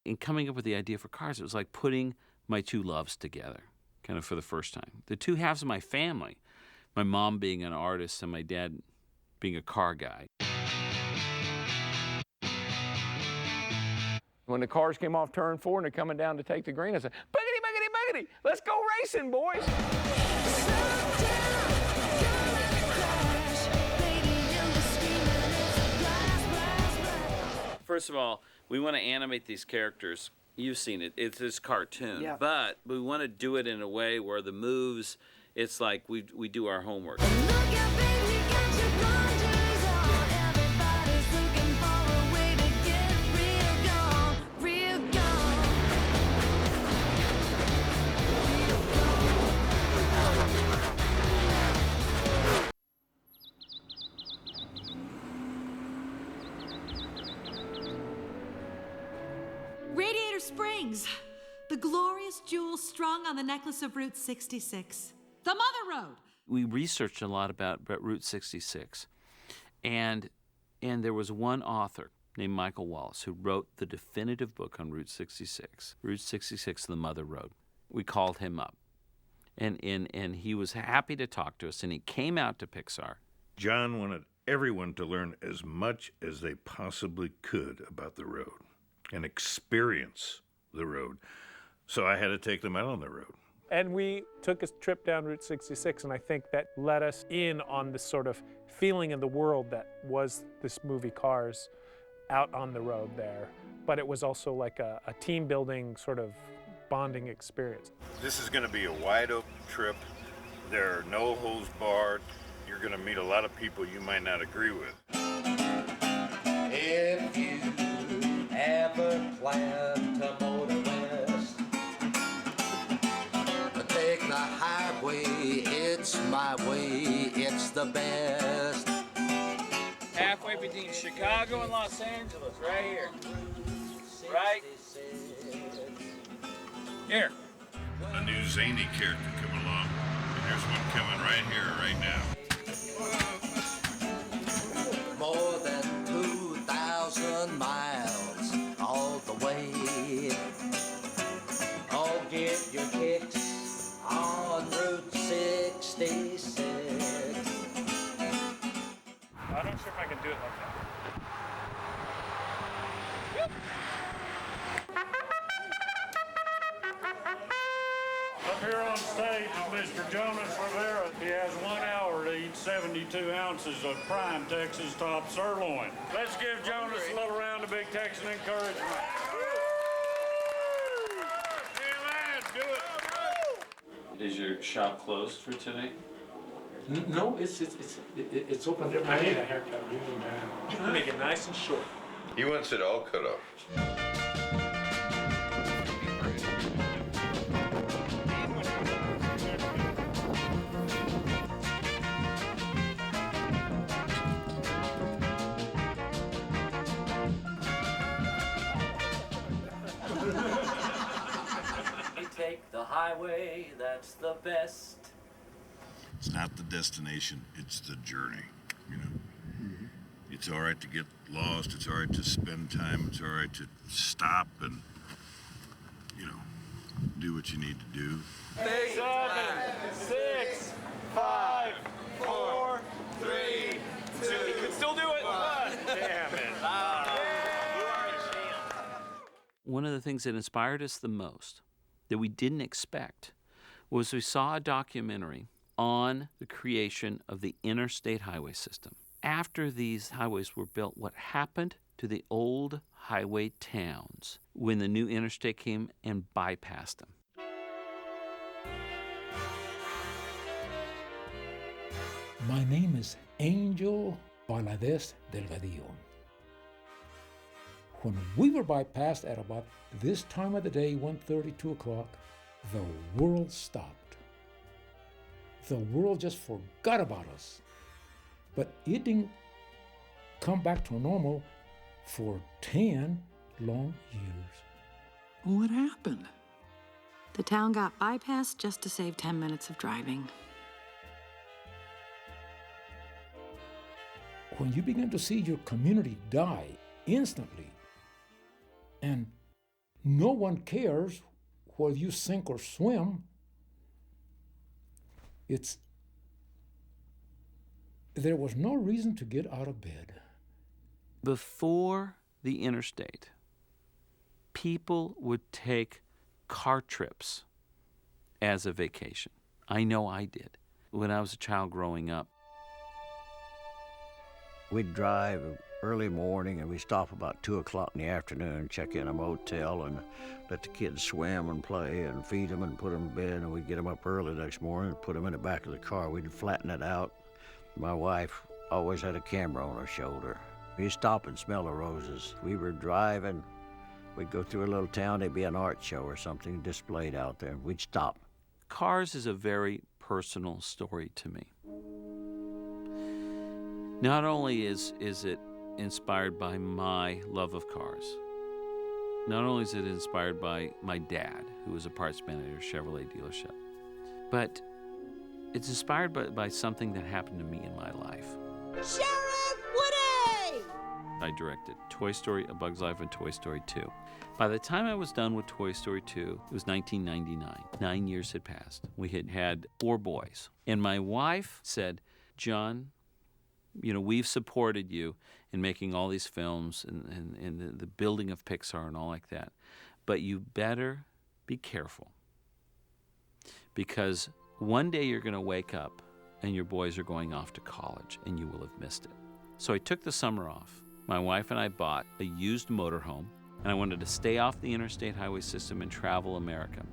in coming up with the idea for Cars, it was like putting my two loves together, kind of for the first time. The two halves of my family, my mom being an artist and my dad being a car guy. When the cars came off turn 4 and they're coming down to take the green, I said, boogity, boogity, boogity, let's go racing, boys. First of all, we want to animate these characters. You've seen it. It's this cartoon. Yeah. But we want to do it in a way where the moves, it's like we do our homework. Radiator Springs, the glorious jewel strung on the necklace of Route 66, the Mother Road. We researched a lot about Route 66, and there was one author named Michael Wallace who wrote the definitive book on Route 66, Route 66, the Mother Road. We called him up, and he was happy to talk to us, and he came out to Pixar. John wanted everyone to learn as much as they possibly could about the road and experience the road. So I had to take them out on the road. And we took a trip down Route 66, and I think that let us in on this sort of feeling of the world that was this movie Cars out on the road there. But it was also like a team-building sort of bonding experience. This is going to be a wide-open trip. There are no holds barred. You're going to meet a lot of people you might not agree with. If you ever plan to motor west, take the highway, it's my way, it's the best. Halfway between Chicago and Los Angeles, right here. Right here. A new zany character come along, and there's one coming right here, right now. More than 2,000 miles all the way. Oh, get your kicks on Route 66. I'm not sure if I can do it like that. Up here on stage is Mr. Jonas Rivera. He has 1 hour to eat 72 ounces of prime Texas top sirloin. Let's give Jonas a little round of big Texan encouragement. Yeah, man, do it. Is your shop closed for today? No, it's open every I need day. a haircut really bad. Make it nice and short. He wants it all cut off. We take the highway, that's the best. It's not the destination, it's the journey, you know. It's all right to get lost, it's all right to spend time, it's all right to stop and, you know, do what you need to do. 7, 6, 5, 4, 3, 2. You can still do it. 1. Damn it. One of the things that inspired us the most, that we didn't expect, was we saw a documentary on the creation of the interstate highway system. After these highways were built, what happened to the old highway towns when the new interstate came and bypassed them? My name is Angel Valadez Delgadillo. When we were bypassed at about this time of the day, 1:30, 2 o'clock, the world stopped. The world just forgot about us. But it didn't come back to normal for 10 long years. What happened? The town got bypassed just to save 10 minutes of driving. When you begin to see your community die instantly, and no one cares whether you sink or swim. There was no reason to get out of bed. Before the interstate, people would take car trips as a vacation. I know I did when I was a child growing up. We'd drive early morning and we'd stop about 2 o'clock in the afternoon, check in a motel and let the kids swim and play and feed them and put them in bed, and we'd get them up early the next morning and put them in the back of the car. We'd flatten it out. My wife always had a camera on her shoulder. We'd stop and smell the roses. We were driving. We'd go through a little town. There'd be an art show or something displayed out there. We'd stop. Cars is a very personal story to me. Not only is it inspired by my love of cars, not only is it inspired by my dad, who was a parts manager at a Chevrolet dealership, but it's inspired by something that happened to me in my life. Sheriff Woody! I directed Toy Story, A Bug's Life, and Toy Story 2. By the time I was done with Toy Story 2, it was 1999. 9 years had passed. We had had 4 boys. And my wife said, John, you know, we've supported you in making all these films and the building of Pixar and all like that. But you better be careful, because one day you're going to wake up and your boys are going off to college and you will have missed it. So I took the summer off. My wife and I bought a used motorhome, and I wanted to stay off the interstate highway system and travel America.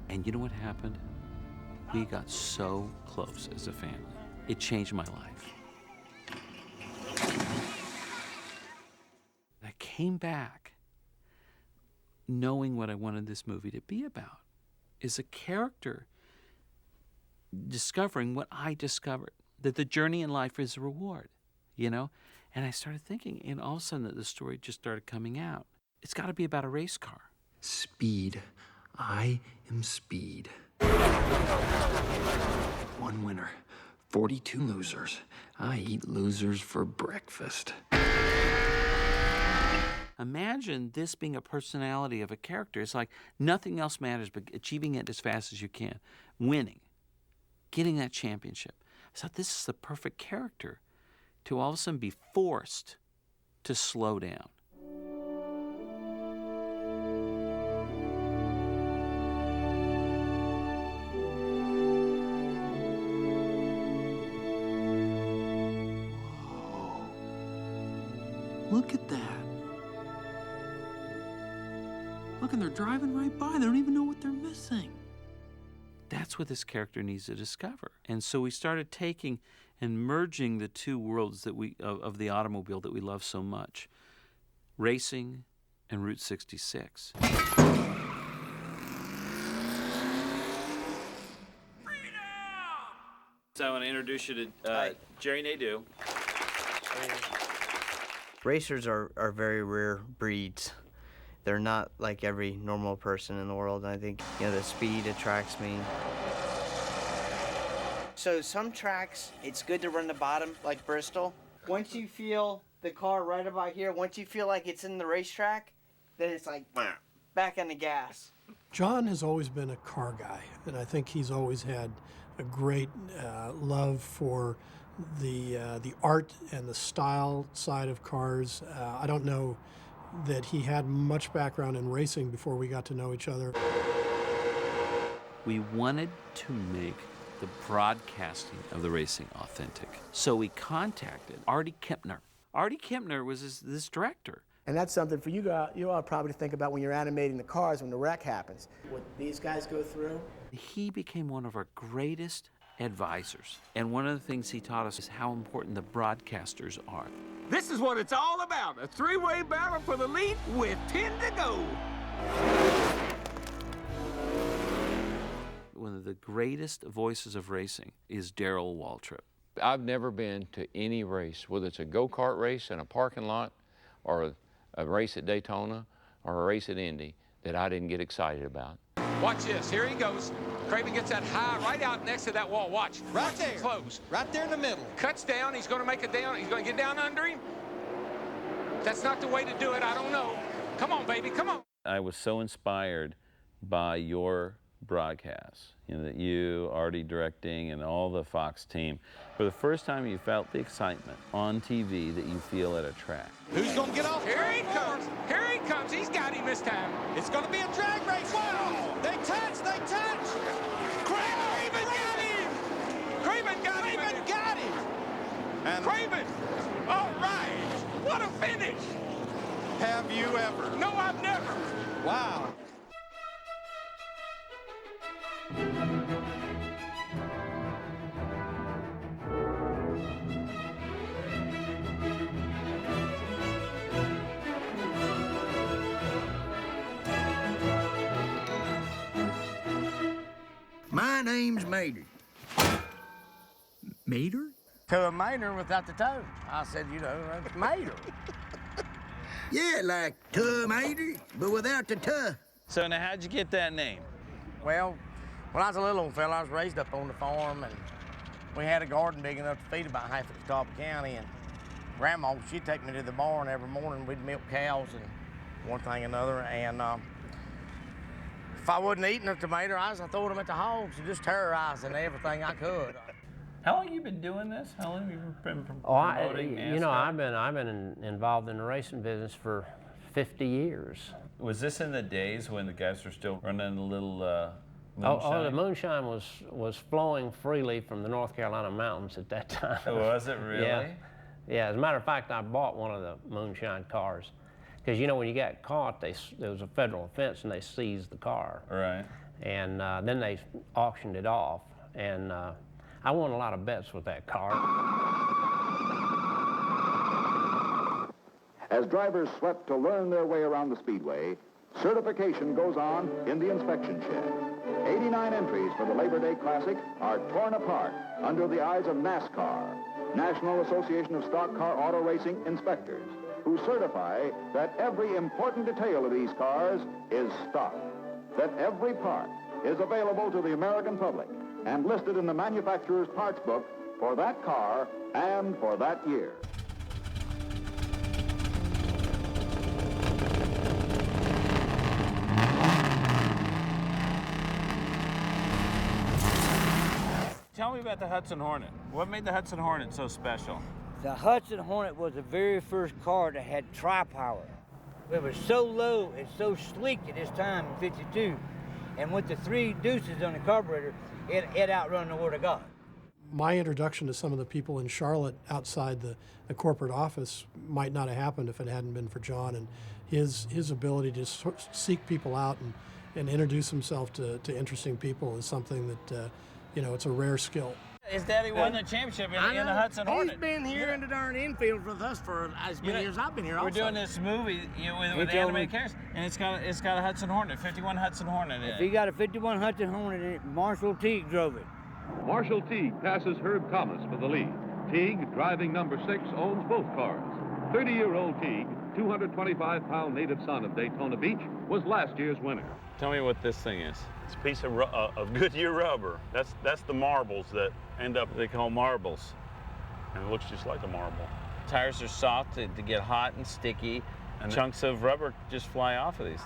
And you know what happened? We got so close as a family. It changed my life. I came back knowing what I wanted this movie to be about, is a character discovering what I discovered, that the journey in life is a reward, you know? And I started thinking, and all of a sudden the story just started coming out. It's got to be about a race car. Speed. I am Speed. 1 winner, 42 losers. I eat losers for breakfast. Imagine this being a personality of a character. It's like nothing else matters but achieving it as fast as you can, winning, getting that championship. I thought this is the perfect character to all of a sudden be forced to slow down. Whoa. Look at that. Look, and they're driving right by. They don't even know what they're missing. That's what this character needs to discover. And so we started taking and merging the two worlds that of the automobile that we love so much, racing and Route 66. So I want to introduce you to Jerry Nadeau. Racers are very rare breeds. They're not like every normal person in the world, and I think, you know, the speed attracts me. So some tracks, it's good to run the bottom, like Bristol. Once you feel the car right about here, once you feel like it's in the racetrack, then it's like, back on the gas. John has always been a car guy, and I think he's always had a great love for the art and the style side of cars. I don't know that he had much background in racing before we got to know each other. We wanted to make the broadcasting of the racing authentic. So we contacted Artie Kempner. Artie Kempner was this director. And that's something for you all probably to think about when you're animating the cars when the wreck happens. What these guys go through. He became one of our greatest advisors. And one of the things he taught us is how important the broadcasters are. This is what it's all about, a three-way battle for the lead with 10 to go. One of the greatest voices of racing is Darrell Waltrip. I've never been to any race, whether it's a go-kart race in a parking lot or a race at Daytona or a race at Indy, that I didn't get excited about. Watch this, here he goes. Craven gets that high right out next to that wall. Watch. Right there. Close. Right there in the middle. Cuts down. He's going to make it down. He's going to get down under him. That's not the way to do it. I don't know. Come on, baby. Come on. I was so inspired by your broadcasts, that you, Artie directing, and all the Fox team. For the first time, you felt the excitement on TV that you feel at a track. Who's going to get off? Here he comes. Here he comes. He's got him this time. It's going to be a drag race. Wow. They touch. They touch. Craven got him. Craven got him. Craven got him. And Craven. All right. What a finish. Have you ever? No, I've never. Wow. My name's Mater. Mater? To a mater without the toe. I said, mater. Yeah, like Tuh Mater, but without the tuh. So now, how'd you get that name? Well, when I was a little old fella, I was raised up on the farm, and we had a garden big enough to feed about half of Catawba County, and Grandma, she'd take me to the barn every morning. We'd milk cows and one thing and another, and if I wasn't eating the tomato, I throw them at the hogs and just terrorizing everything I could. How long have you been doing this? How long have you been promoting NASCAR? I've been involved in the racing business for 50 years. Was this in the days when the guys were still running a little moonshine? Oh, the moonshine was flowing freely from the North Carolina mountains at that time. Was it really? Yeah. Yeah, as a matter of fact, I bought one of the moonshine cars. Because, when you got caught, there was a federal offense and they seized the car. Right. And then they auctioned it off. And I won a lot of bets with that car. As drivers sweat to learn their way around the speedway, certification goes on in the inspection shed. 89 entries for the Labor Day Classic are torn apart under the eyes of NASCAR, National Association of Stock Car Auto Racing Inspectors, who certify that every important detail of these cars is stock, that every part is available to the American public and listed in the manufacturer's parts book for that car and for that year. Tell me about the Hudson Hornet. What made the Hudson Hornet so special? The Hudson Hornet was the very first car that had tri-power. It was so low and so sleek at this time in '52, and with the 3 deuces on the carburetor, it outrun the Word of God. My introduction to some of the people in Charlotte outside the corporate office might not have happened if it hadn't been for John, and his ability to seek people out and introduce himself to interesting people is something that, it's a rare skill. His daddy won the championship in the Hudson Hornet. He's been here in the darn infield with us for as many years as I've been here. We're doing this movie with animated characters, and it's got a Hudson Hornet, 51 Hudson Hornet in it. If he got a 51 Hudson Hornet in it, Marshall Teague drove it. Marshall Teague passes Herb Thomas for the lead. Teague, driving number 6, owns both cars. 30-year-old Teague, 225-pound native son of Daytona Beach, was last year's winner. Tell me what this thing is. It's a piece of Goodyear rubber. That's the marbles that end up, they call marbles. and it looks just like a marble. Tires are soft to get hot and sticky, and chunks of rubber just fly off of these.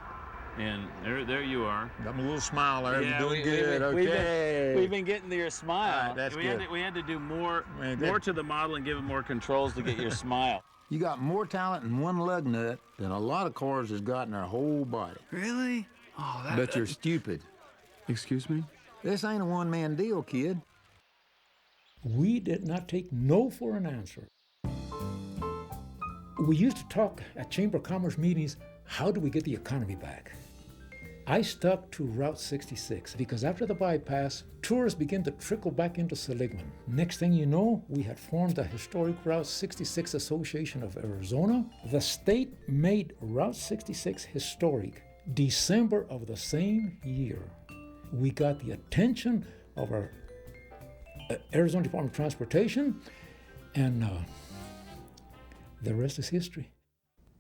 And there you are. Got my little smile there. Yeah, You're doing good. Okay. We've been getting to your smile. Right, that's we good. We had to do more to the model and give it more controls to get your smile. You got more talent in one lug nut than a lot of cars has got in their whole body. Really? Oh, But you're stupid. Excuse me? This ain't a one-man deal, kid. We did not take no for an answer. We used to talk at Chamber of Commerce meetings, how do we get the economy back? I stuck to Route 66 because after the bypass, tourists began to trickle back into Seligman. Next thing you know, we had formed the historic Route 66 Association of Arizona. The state made Route 66 historic December of the same year. We got the attention of our Arizona Department of Transportation, and the rest is history.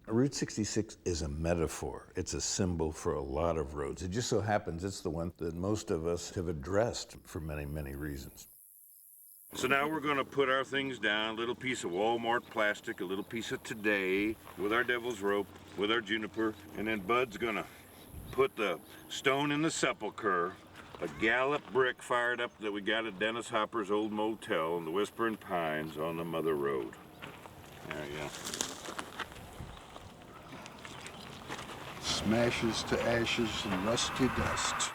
Route 66 is a metaphor. It's a symbol for a lot of roads. It just so happens it's the one that most of us have addressed for many, many reasons. So now we're going to put our things down, a little piece of Walmart plastic, a little piece of Today, with our devil's rope, with our juniper, and then Bud's going to put the stone in the sepulcher, a Gallup brick fired up that we got at Dennis Hopper's old motel in the Whispering Pines on the Mother Road. There you go. Smashes to ashes and rusty dust.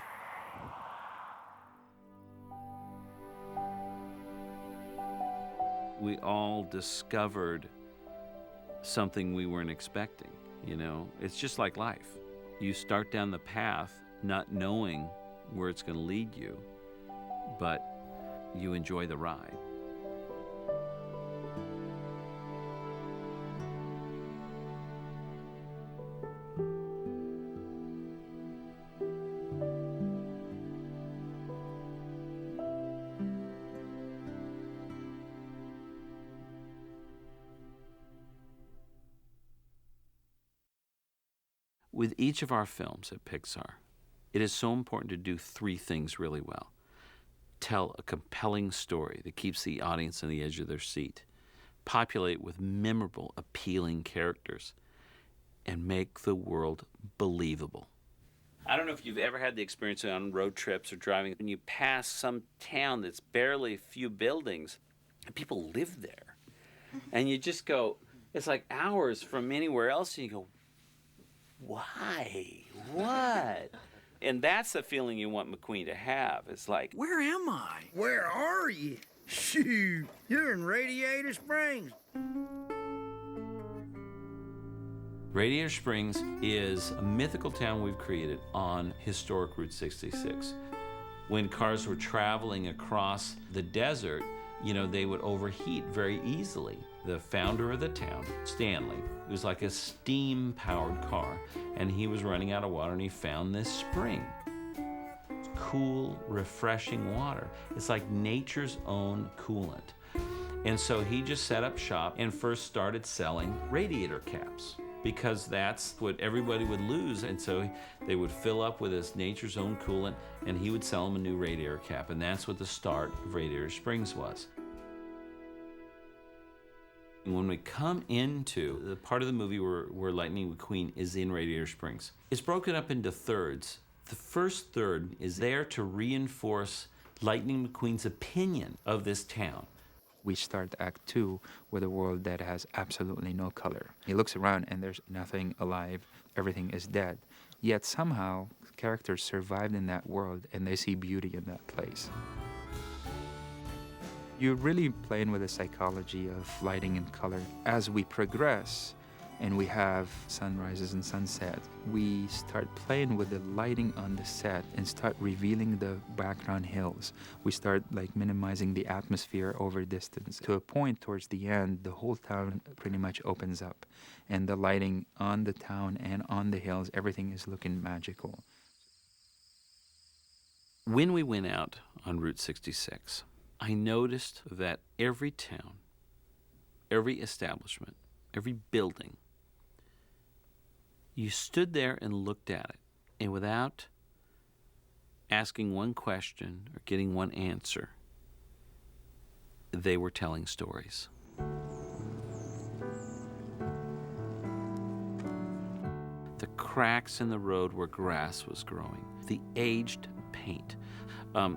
We all discovered something we weren't expecting, you know? It's just like life. You start down the path not knowing where it's going to lead you, but you enjoy the ride. With each of our films at Pixar, it is so important to do three things really well. Tell a compelling story that keeps the audience on the edge of their seat, populate with memorable, appealing characters, and make the world believable. I don't know if you've ever had the experience on road trips or driving, when you pass some town that's barely a few buildings, and people live there. And you just go, it's like hours from anywhere else, and you go, why? What? And that's the feeling you want McQueen to have. It's like, where am I? Where are you? Shoot, you're in Radiator Springs. Radiator Springs is a mythical town we've created on historic Route 66. When cars were traveling across the desert, you know, they would overheat very easily. The founder of the town, Stanley, it was like a steam-powered car, and he was running out of water, and he found this spring. It's cool, refreshing water. It's like nature's own coolant. And so he just set up shop and first started selling radiator caps, because that's what everybody would lose. And so they would fill up with this nature's own coolant, and he would sell them a new radiator cap. And that's what the start of Radiator Springs was. When we come into the part of the movie where Lightning McQueen is in Radiator Springs, it's broken up into thirds. The first third is there to reinforce Lightning McQueen's opinion of this town. We start Act 2 with a world that has absolutely no color. He looks around and there's nothing alive, everything is dead. Yet somehow, characters survived in that world and they see beauty in that place. You're really playing with the psychology of lighting and color. As we progress and we have sunrises and sunsets, we start playing with the lighting on the set and start revealing the background hills. We start like minimizing the atmosphere over distance. To a point towards the end, the whole town pretty much opens up. And the lighting on the town and on the hills, everything is looking magical. When we went out on Route 66, I noticed that every town, every establishment, every building, you stood there and looked at it, and without asking one question or getting one answer, they were telling stories. The cracks in the road where grass was growing, the aged paint, a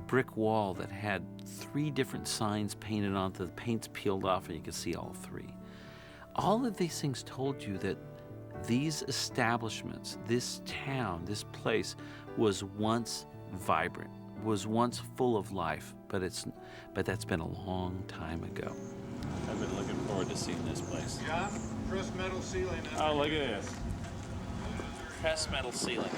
brick wall that had 3 different signs painted on it, the paint's peeled off and you could see all 3. All of these things told you that these establishments, this town, this place was once vibrant, was once full of life, but that's been a long time ago. I've been looking forward to seeing this place. John, pressed metal ceiling. Oh, look at this. Pressed metal ceiling.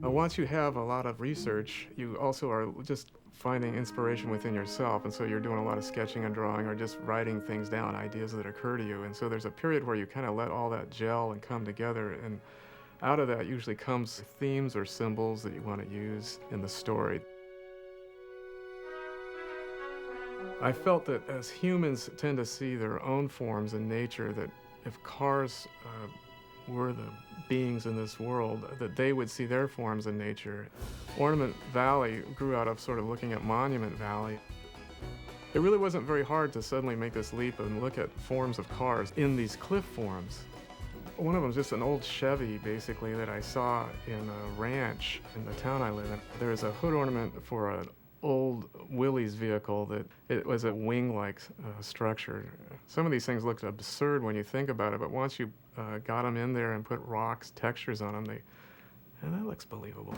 Once you have a lot of research, you also are just finding inspiration within yourself, and so you're doing a lot of sketching and drawing or just writing things down, ideas that occur to you. And so there's a period where you kind of let all that gel and come together, and out of that usually comes themes or symbols that you want to use in the story. I felt that as humans tend to see their own forms in nature, that if cars were the beings in this world, that they would see their forms in nature. Ornament Valley grew out of sort of looking at Monument Valley. It really wasn't very hard to suddenly make this leap and look at forms of cars in these cliff forms. One of them is just an old Chevy, basically, that I saw in a ranch in the town I live in. There's a hood ornament for an old Willys vehicle that it was a wing-like structure. Some of these things looked absurd when you think about it, but once you got them in there and put rocks, textures on them, and that looks believable.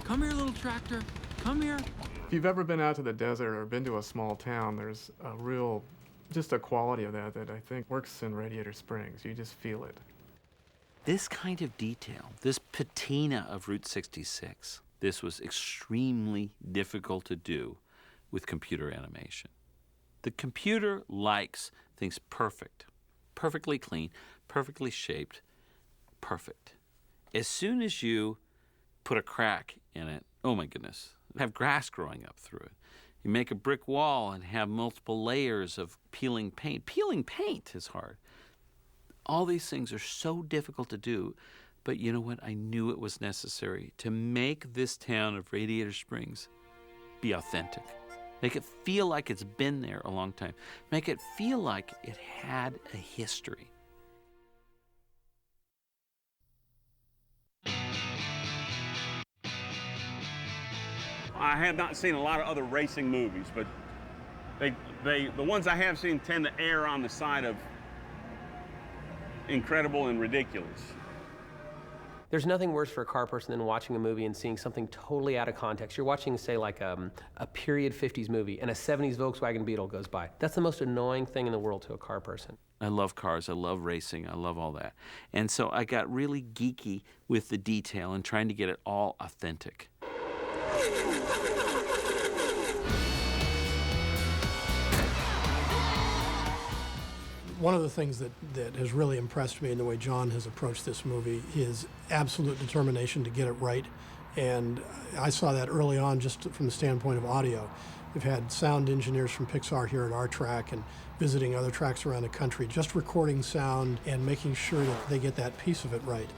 Come here, little tractor. Come here. If you've ever been out to the desert or been to a small town, there's a real, just a quality of that I think works in Radiator Springs. You just feel it. This kind of detail, this patina of Route 66, this was extremely difficult to do with computer animation. The computer likes things perfect, perfectly clean, perfectly shaped, perfect. As soon as you put a crack in it, oh my goodness, have grass growing up through it. You make a brick wall and have multiple layers of peeling paint. Peeling paint is hard. All these things are so difficult to do, but you know what? I knew it was necessary to make this town of Radiator Springs be authentic. Make it feel like it's been there a long time. Make it feel like it had a history. I have not seen a lot of other racing movies, but the ones I have seen tend to err on the side of incredible and ridiculous. There's nothing worse for a car person than watching a movie and seeing something totally out of context. You're watching, say, like a period 50s movie, and a 70s Volkswagen Beetle goes by. That's the most annoying thing in the world to a car person. I love cars, I love racing, I love all that. And so I got really geeky with the detail and trying to get it all authentic. One of the things that has really impressed me in the way John has approached this movie is absolute determination to get it right. And I saw that early on just from the standpoint of audio. We've had sound engineers from Pixar here at our track and visiting other tracks around the country, just recording sound and making sure that they get that piece of it right.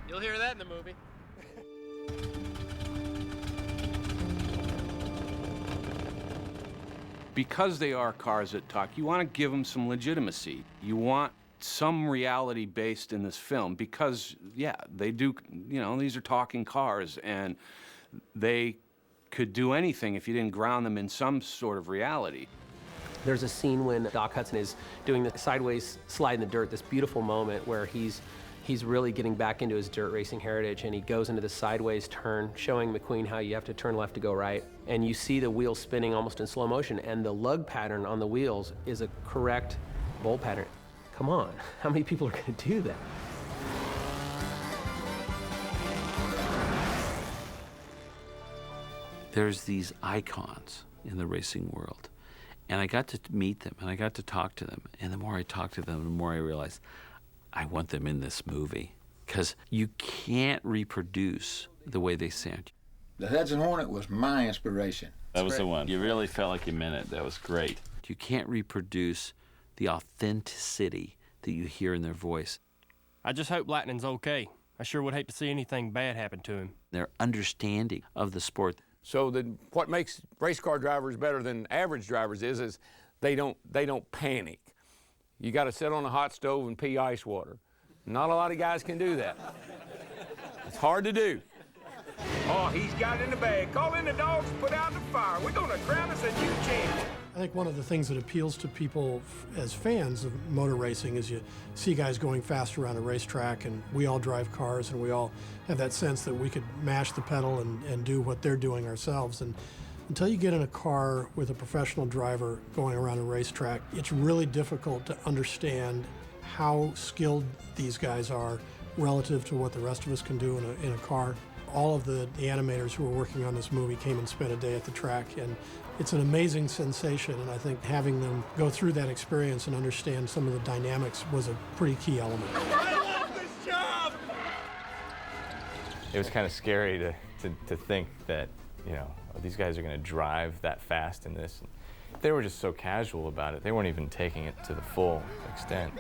You'll hear that in the movie. Because they are cars that talk, you want to give them some legitimacy. You want some reality based in this film because, yeah, they do, you know, these are talking cars and they could do anything if you didn't ground them in some sort of reality. There's a scene when Doc Hudson is doing the sideways slide in the dirt, this beautiful moment where he's really getting back into his dirt racing heritage, and he goes into the sideways turn, showing McQueen how you have to turn left to go right. And you see the wheels spinning almost in slow motion, and the lug pattern on the wheels is a correct bowl pattern. Come on, how many people are gonna do that? There's these icons in the racing world, and I got to meet them, and I got to talk to them, and the more I talked to them, the more I realized I want them in this movie, because you can't reproduce the way they sound. The Hudson Hornet was my inspiration. That was the one. You really felt like you meant it. That was great. You can't reproduce the authenticity that you hear in their voice. I just hope Lightning's okay. I sure would hate to see anything bad happen to him. Their understanding of the sport. So what makes race car drivers better than average drivers is they don't panic. You got to sit on a hot stove and pee ice water. Not a lot of guys can do that. It's hard to do. Oh, he's got it in the bag. Call in the dogs and put out the fire. We're going to crown us a new champion. I think one of the things that appeals to people as fans of motor racing is you see guys going fast around a racetrack, and we all drive cars, and we all have that sense that we could mash the pedal and do what they're doing ourselves. And until you get in a car with a professional driver going around a racetrack, it's really difficult to understand how skilled these guys are relative to what the rest of us can do in a car. All of the animators who were working on this movie came and spent a day at the track, and it's an amazing sensation, and I think having them go through that experience and understand some of the dynamics was a pretty key element. I love this job! It was kind of scary to think that, you know, these guys are going to drive that fast in this. They were just so casual about it. They weren't even taking it to the full extent.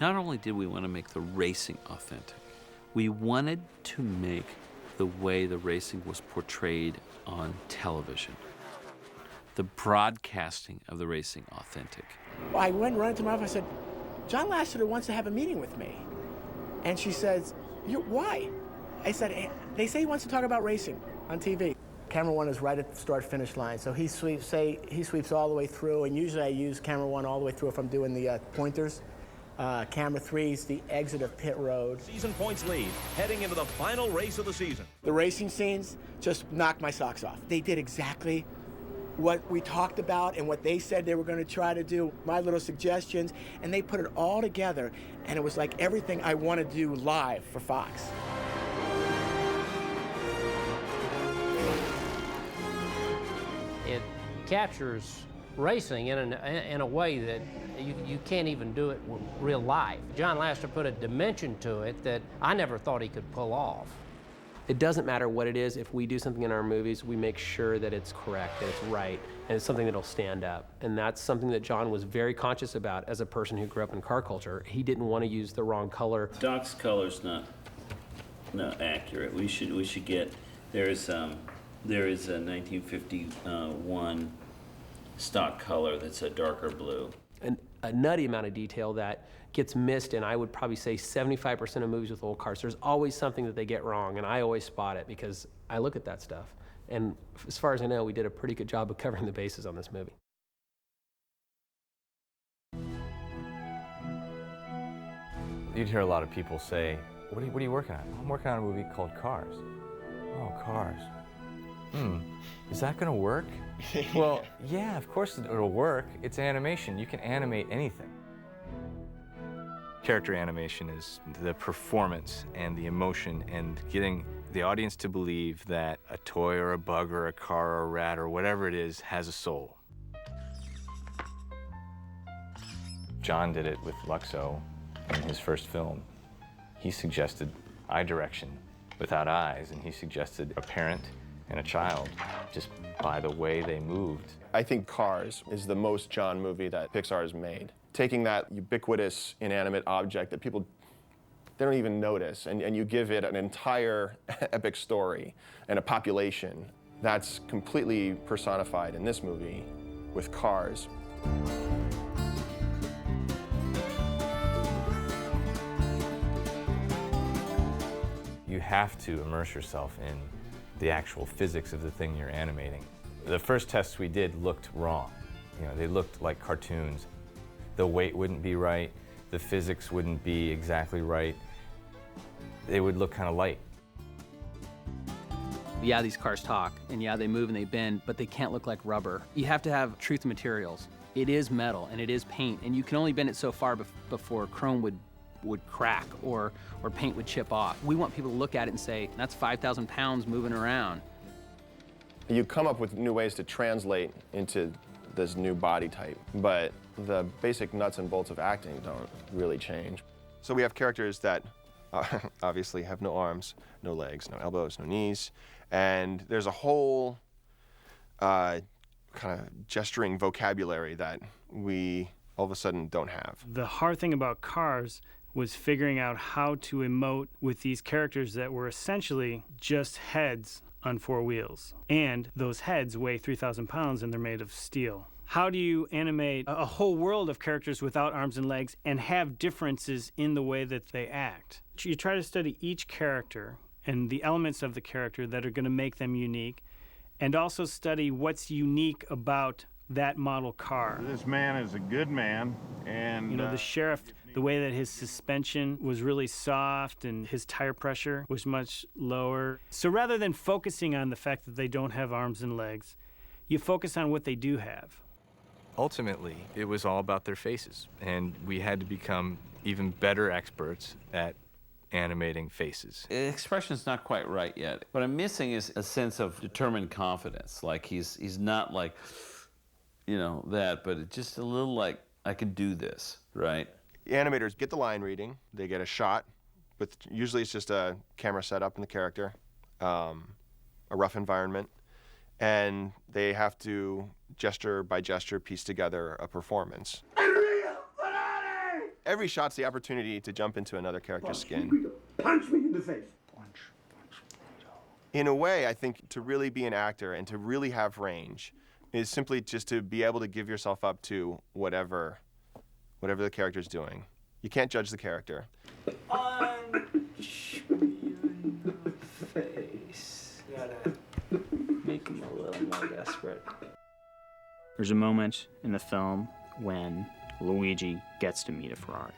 Not only did we want to make the racing authentic, we wanted to make the way the racing was portrayed on television, the broadcasting of the racing authentic. I went running to my office. I said, John Lasseter wants to have a meeting with me. And she says, why? I said, they say he wants to talk about racing on TV. Camera one is right at the start-finish line, so he sweeps all the way through, and usually I use camera one all the way through if I'm doing the pointers. Camera three is the exit of pit road. Season points lead, heading into the final race of the season. The racing scenes just knocked my socks off. They did exactly what we talked about and what they said they were going to try to do, my little suggestions, and they put it all together, and it was like everything I want to do live for Fox. It captures racing in a way that you can't even do it with real life. John Lasseter put a dimension to it that I never thought he could pull off. It doesn't matter what it is. If we do something in our movies, we make sure that it's correct, that it's right, and it's something that'll stand up. And that's something that John was very conscious about as a person who grew up in car culture. He didn't want to use the wrong color. Doc's color's not accurate. We should get, there is a 1951 stock color that's a darker blue. And a nutty amount of detail that gets missed in, I would probably say, 75% of movies with old cars. There's always something that they get wrong, and I always spot it because I look at that stuff. And as far as I know, we did a pretty good job of covering the bases on this movie. You'd hear a lot of people say, what are you working on? I'm working on a movie called Cars. Oh, Cars. Is that gonna work? Well, yeah, of course it'll work. It's animation. You can animate anything. Character animation is the performance and the emotion and getting the audience to believe that a toy or a bug or a car or a rat or whatever it is has a soul. John did it with Luxo in his first film. He suggested eye direction without eyes, and he suggested a parent and a child just by the way they moved. I think Cars is the most John movie that Pixar has made. Taking that ubiquitous inanimate object that people, they don't even notice, and you give it an entire epic story and a population that's completely personified in this movie with Cars. You have to immerse yourself in the actual physics of the thing you're animating. The first tests we did looked wrong. You know, they looked like cartoons. The weight wouldn't be right, the physics wouldn't be exactly right. They would look kind of light. Yeah, these cars talk, and yeah, they move and they bend, but they can't look like rubber. You have to have truth materials. It is metal and it is paint, and you can only bend it so far before chrome would crack or paint would chip off. We want people to look at it and say, that's 5,000 pounds moving around. You come up with new ways to translate into this new body type, but the basic nuts and bolts of acting don't really change. So we have characters that obviously have no arms, no legs, no elbows, no knees, and there's a whole kind of gesturing vocabulary that we all of a sudden don't have. The hard thing about Cars was figuring out how to emote with these characters that were essentially just heads on four wheels. And those heads weigh 3,000 pounds and they're made of steel. How do you animate a whole world of characters without arms and legs and have differences in the way that they act? You try to study each character and the elements of the character that are going to make them unique, and also study what's unique about that model car. This man is a good man, and you know, the sheriff, the way that his suspension was really soft and his tire pressure was much lower. So rather than focusing on the fact that they don't have arms and legs, you focus on what they do have. Ultimately, it was all about their faces, and we had to become even better experts at animating faces. Expression's not quite right yet. What I'm missing is a sense of determined confidence. Like he's not like, you know, that, but it's just a little like, I can do this, right? The animators get the line reading, they get a shot with, usually it's just a camera setup and the character, a rough environment, and they have to gesture by gesture piece together a performance. Every shot's the opportunity to jump into another character's skin. Punch me in the face. In a way, I think to really be an actor and to really have range is simply just to be able to give yourself up to whatever the character's doing. You can't judge the character. Punch me in the face. You gotta make him a little more desperate. There's a moment in the film when Luigi gets to meet a Ferrari.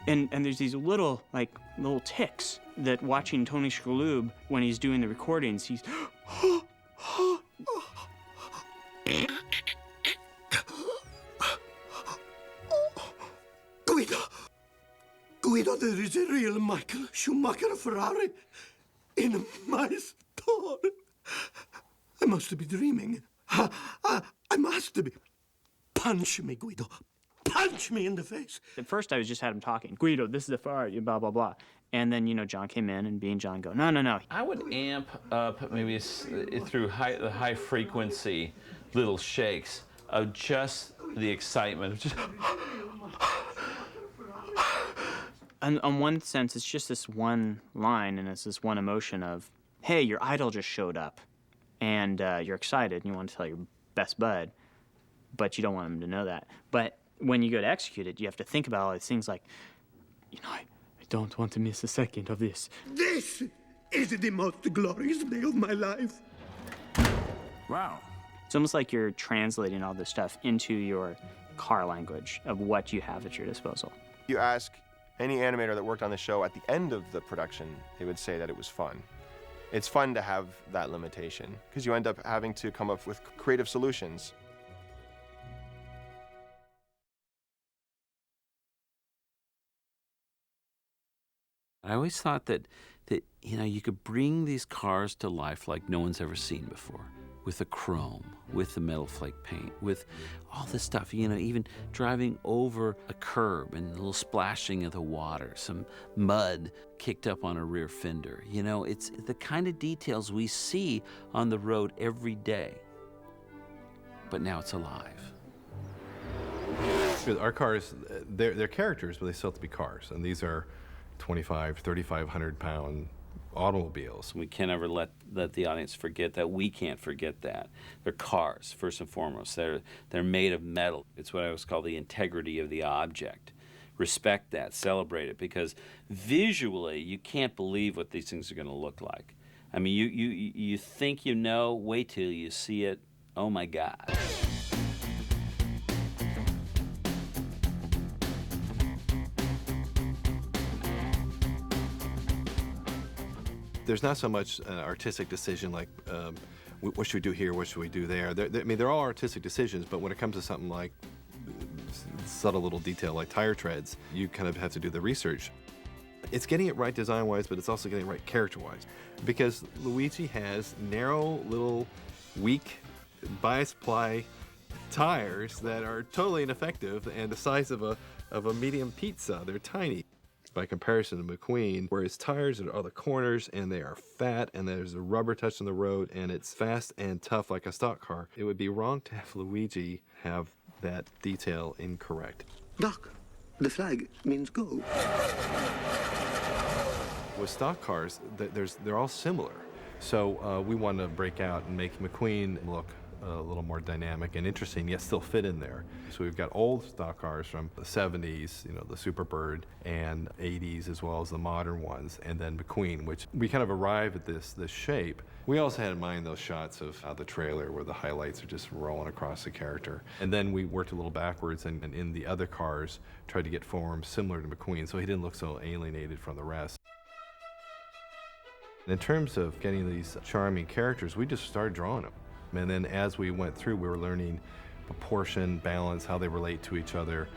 And there's these little ticks that watching Tony Shalhoub, when he's doing the recordings, he's Guido, there is a real Michael Schumacher Ferrari in my store. I must be dreaming. I must be. Punch me, Guido. Punch me in the face. At first, I just had him talking. Guido, this is a Ferrari, blah, blah, blah. And then, John came in, and being John go, no. I would amp up maybe through the high frequency little shakes of just the excitement of just. And on one sense, it's just this one line, and it's this one emotion of, hey, your idol just showed up, and you're excited, and you want to tell your best bud, but you don't want him to know that. But when you go to execute it, you have to think about all these things like, I don't want to miss a second of this. This is the most glorious day of my life. Wow. It's almost like you're translating all this stuff into your car language of what you have at your disposal. You ask any animator that worked on the show at the end of the production, they would say that it was fun. It's fun to have that limitation because you end up having to come up with creative solutions. I always thought that you could bring these cars to life like no one's ever seen before, with the chrome, with the metal flake paint, with all this stuff, even driving over a curb and a little splashing of the water, some mud kicked up on a rear fender. It's the kind of details we see on the road every day, but now it's alive. Our cars, they're characters, but they still have to be cars, and these are 3,500 pound automobiles. We can't ever let the audience forget that. We can't forget that. They're cars, first and foremost. They're made of metal. It's what I always call the integrity of the object. Respect that, celebrate it, because visually you can't believe what these things are going to look like. I mean, you think wait till you see it. Oh my God. There's not so much an artistic decision like, what should we do here, what should we do there? They're all artistic decisions, but when it comes to something like subtle little detail like tire treads, you kind of have to do the research. It's getting it right design-wise, but it's also getting it right character-wise. Because Luigi has narrow, little, weak, bias-ply tires that are totally ineffective and the size of a medium pizza. They're tiny. By comparison to McQueen, where his tires are the corners and they are fat and there's a rubber touch on the road and it's fast and tough like a stock car, it would be wrong to have Luigi have that detail incorrect. Doc, the flag means go. With stock cars, they're all similar. So we want to break out and make McQueen look a little more dynamic and interesting, yet still fit in there. So we've got old stock cars from the 70s, the Superbird, and 80s, as well as the modern ones, and then McQueen, which we kind of arrive at this shape. We also had in mind those shots of the trailer where the highlights are just rolling across the character. And then we worked a little backwards and in the other cars tried to get forms similar to McQueen, so he didn't look so alienated from the rest. In terms of getting these charming characters, we just started drawing them. And then as we went through, we were learning proportion, balance, how they relate to each other.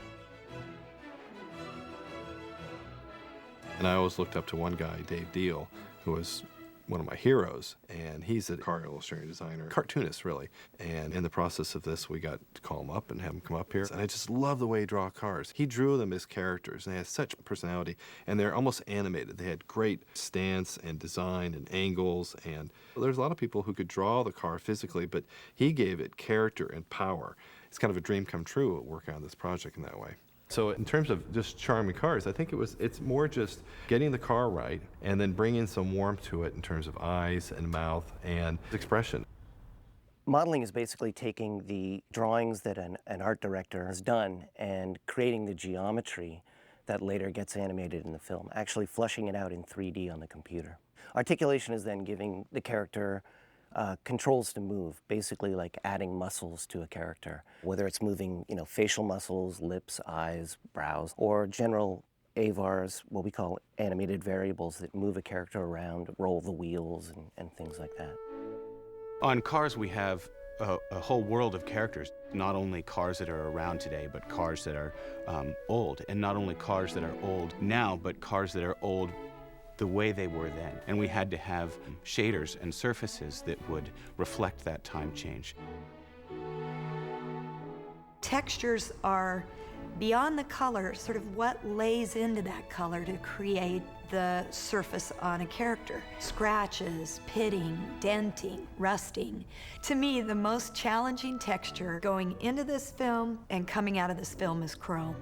And I always looked up to one guy, Dave Deal, who was one of my heroes, and he's a car illustrator, designer, cartoonist, really. And in the process of this, we got to call him up and have him come up here. And I just love the way he draws cars. He drew them as characters, and they have such personality, and they're almost animated. They had great stance and design and angles, and there's a lot of people who could draw the car physically, but he gave it character and power. It's kind of a dream come true working on this project in that way. So in terms of just charming cars, I think it's more just getting the car right and then bringing some warmth to it in terms of eyes and mouth and expression. Modeling is basically taking the drawings that an art director has done and creating the geometry that later gets animated in the film, actually flushing it out in 3D on the computer. Articulation is then giving the character controls to move, basically like adding muscles to a character, whether it's moving, facial muscles, lips, eyes, brows, or general AVARs, what we call animated variables that move a character around, roll the wheels, and things like that. On Cars, we have a whole world of characters, not only cars that are around today, but cars that are old, and not only cars that are old now, but cars that are old the way they were then. And we had to have shaders and surfaces that would reflect that time change. Textures are beyond the color, sort of what lays into that color to create the surface on a character. Scratches, pitting, denting, rusting. To me, the most challenging texture going into this film and coming out of this film is chrome.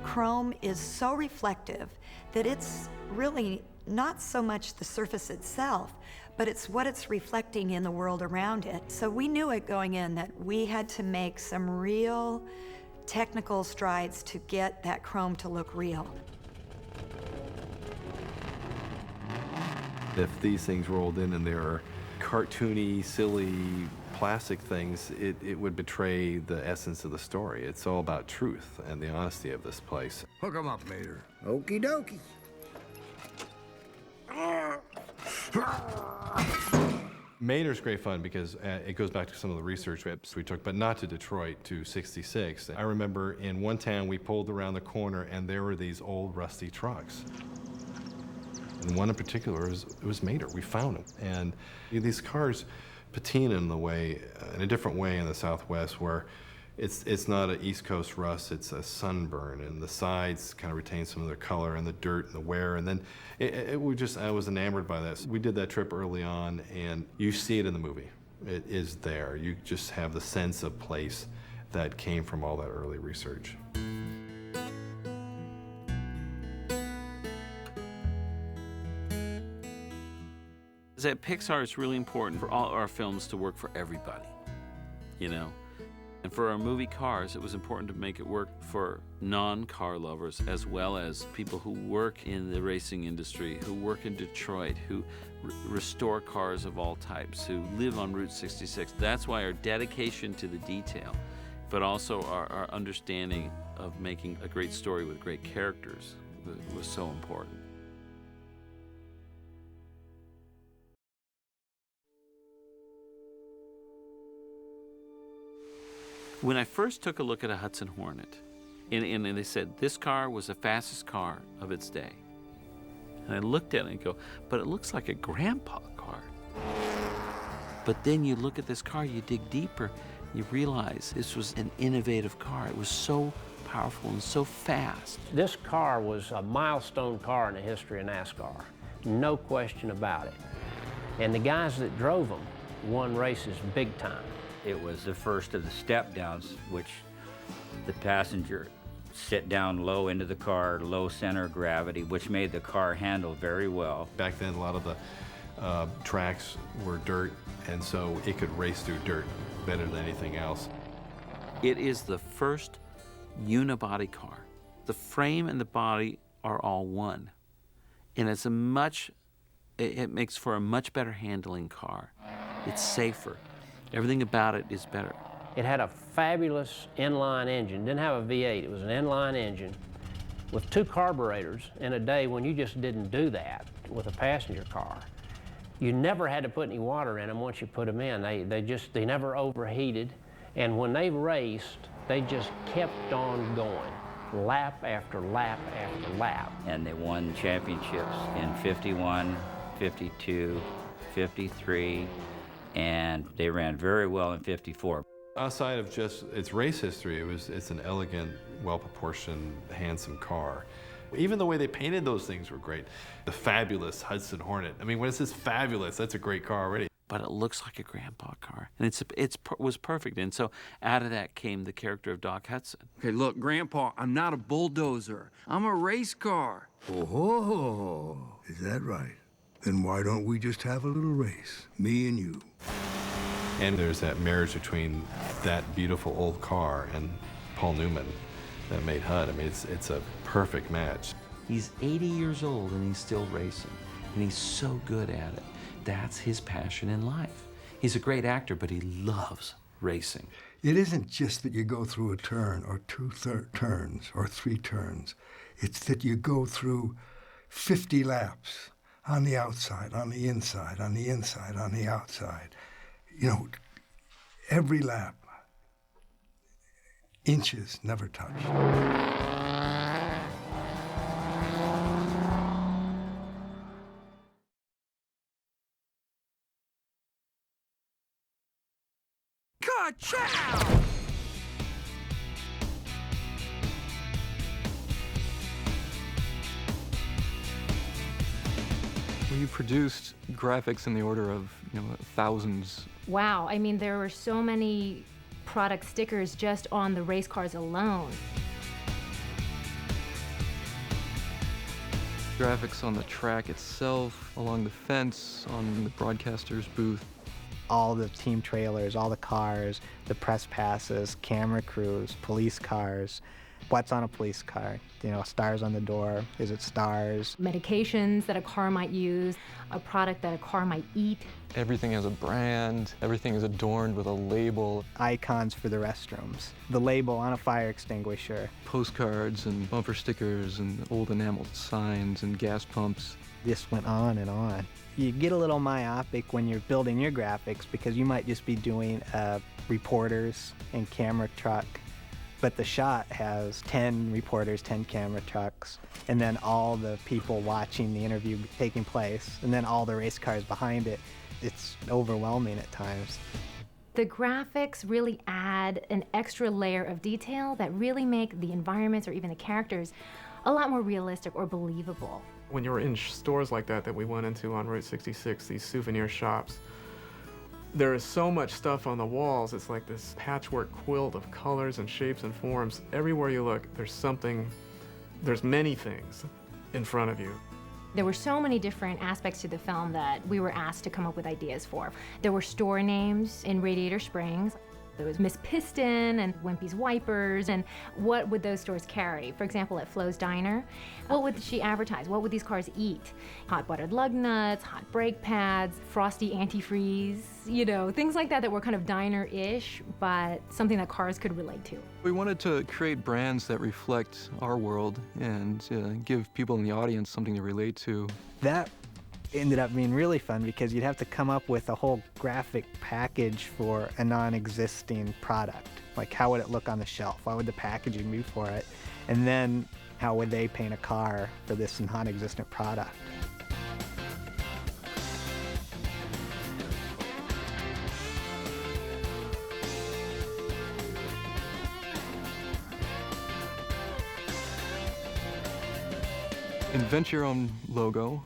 Chrome is so reflective that it's really not so much the surface itself, but it's what it's reflecting in the world around it. So we knew it going in that we had to make some real technical strides to get that chrome to look real. If these things rolled in and they are cartoony, silly, plastic things, it would betray the essence of the story. It's all about truth and the honesty of this place. Hook 'em up, Mater. Okie dokie. Mater's great fun because it goes back to some of the research trips we took, but not to Detroit, to 66. I remember in one town we pulled around the corner and there were these old rusty trucks. And one in particular, it was Mater. We found them. And these cars patina in a different way in the Southwest, where it's not an East Coast rust, it's a sunburn, and the sides kind of retain some of their color, and the dirt and the wear, and then I was enamored by this. We did that trip early on, and you see it in the movie. It is there. You just have the sense of place that came from all that early research. At Pixar, it's really important for all our films to work for everybody, And for our movie Cars, it was important to make it work for non-car lovers as well as people who work in the racing industry, who work in Detroit, who restore cars of all types, who live on Route 66. That's why our dedication to the detail, but also our understanding of making a great story with great characters was so important. When I first took a look at a Hudson Hornet, and they said this car was the fastest car of its day, and I looked at it and go, but it looks like a grandpa car. But then you look at this car, you dig deeper, you realize this was an innovative car. It was so powerful and so fast. This car was a milestone car in the history of NASCAR, no question about it. And the guys that drove them won races big time. It was the first of the step downs, which the passenger sit down low into the car, low center of gravity, which made the car handle very well. Back then, a lot of the tracks were dirt, and so it could race through dirt better than anything else. It is the first unibody car. The frame and the body are all one, and it makes for a much better handling car. It's safer. Everything about it is better. It had a fabulous inline engine. Didn't have a V8. It was an inline engine with 2 carburetors in a day when you just didn't do that with a passenger car. You never had to put any water in them once you put them in. They never overheated. And when they raced, they just kept on going, lap after lap after lap. And they won championships in 51, 52, 53, and they ran very well in 54. Outside of just its race history, it's an elegant, well-proportioned, handsome car. Even the way they painted those things were great. The fabulous Hudson Hornet. I mean, when it says fabulous, that's a great car already. But it looks like a grandpa car, and it was perfect. And so out of that came the character of Doc Hudson. Okay, look, Grandpa, I'm not a bulldozer. I'm a race car. Oh, is that right? Then why don't we just have a little race, me and you? And there's that marriage between that beautiful old car and Paul Newman that made HUD. I mean, it's a perfect match. He's 80 years old and he's still racing, and he's so good at it. That's his passion in life. He's a great actor, but he loves racing. It isn't just that you go through a turn or two turns or 3 turns. It's that you go through 50 laps on the outside, on the inside, on the inside, on the outside. You know, every lap, inches never touched. Ka-chow! We produced graphics in the order of, thousands. Wow, I mean, there were so many product stickers just on the race cars alone. Graphics on the track itself, along the fence, on the broadcaster's booth. All the team trailers, all the cars, the press passes, camera crews, police cars. What's on a police car? Stars on the door. Is it stars? Medications that a car might use, a product that a car might eat. Everything has a brand. Everything is adorned with a label. Icons for the restrooms. The label on a fire extinguisher. Postcards and bumper stickers and old enameled signs and gas pumps. This went on and on. You get a little myopic when you're building your graphics because you might just be doing reporters and camera truck. But the shot has 10 reporters, 10 camera trucks, and then all the people watching the interview taking place, and then all the race cars behind it. It's overwhelming at times. The graphics really add an extra layer of detail that really make the environments or even the characters a lot more realistic or believable. When you were in stores like that we went into on Route 66, these souvenir shops, there is so much stuff on the walls. It's like this patchwork quilt of colors and shapes and forms. Everywhere you look, there's many things in front of you. There were so many different aspects to the film that we were asked to come up with ideas for. There were store names in Radiator Springs. There was Miss Piston and Wimpy's Wipers, and what would those stores carry? For example, at Flo's Diner, what would she advertise? What would these cars eat? Hot buttered lug nuts, hot brake pads, frosty antifreeze, things like that were kind of diner-ish, but something that cars could relate to. We wanted to create brands that reflect our world and give people in the audience something to relate to. That ended up being really fun because you'd have to come up with a whole graphic package for a non-existing product. Like, how would it look on the shelf? What would the packaging be for it? And then how would they paint a car for this non-existent product? Invent your own logo.